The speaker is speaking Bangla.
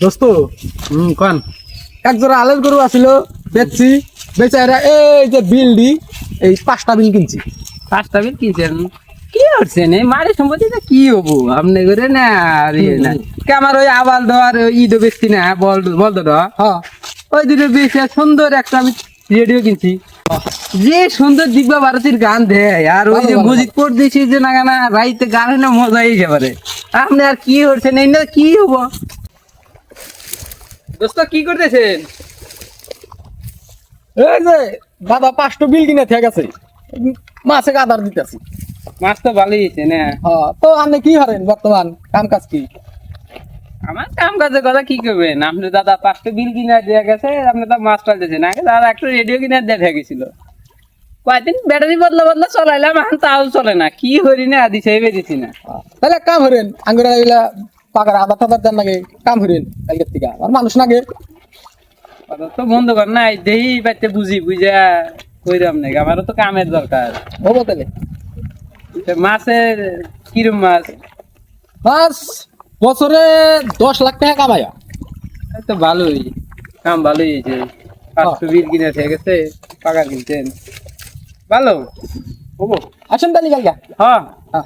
দোস্ত কোন এক জোড়া আলের গরু আছিল বেচছি বেচারা এই যে বিলডি এই 5টা বিল কিনছি। 5টা বিল কিনছেন? কি করছেন এই মারি সম্পত্তিটা কি হবো আপনি করে না? আর ইয়ে না কে আমার ওই আবাল ধর ঈদও বেচছি না, বল ধর হ্যাঁ ওই দুটো বেশি সুন্দর একটা আমি রেডিও কিনছি। যে সুন্দর দিব্যা ভারতীর গান দেয় আর ওই ভালো, যে ভালো, মজিদ পড়তেছি যে না গানা রাইতে গান না মজাই একেবারে। আপনি আর কি করছেন এই না কি হবো? দোস্ত কি করতেছেন? এই যে দাদা 5টা বিল কিনে থেকে গেছে মাছে আদার দিতেছি। মাছ তো ভালোই হয়েছে না? হ্যাঁ তো আপনি কি হারেন বর্তমান কাম কাজ কি? আমার কাম কাজের কথা কি করবেন আপনি? দাদা 5টা বিল কিনে দেওয়া গেছে, আপনি তো মাছ পাল্টেছেন। আগে দাদা একটা রেডিও কিনে দেখা গেছিল, কয়েকদিন ব্যাটারি বদলা চলাইলাম, এখন তাও চলে না। কি হরি না দিছে বেরিয়েছি না। তাহলে কাম হরেন আঙ্গুরা এগুলা পাকার আদার টাদার দেন নাকি কাম হরেন কালকের থেকে আর মানুষ নাগে। কথা তো বন্ধ কর নাই দেহি পাইতে বুঝা কইরাম নাকি, আমারও তো কামের দরকার। হবো তাহলে তা মাছের কিরম মাছ? মাস বছরে 10 লাখ টাকা কামায়া। এই তো ভালোই, কাম ভালোই হয়েছে। 5টা বিল কিনে থেকে গেছে, পাকা কিনছেন, ভালো হবো আসেন তাহলে কালকে। হ্যাঁ। হ্যাঁ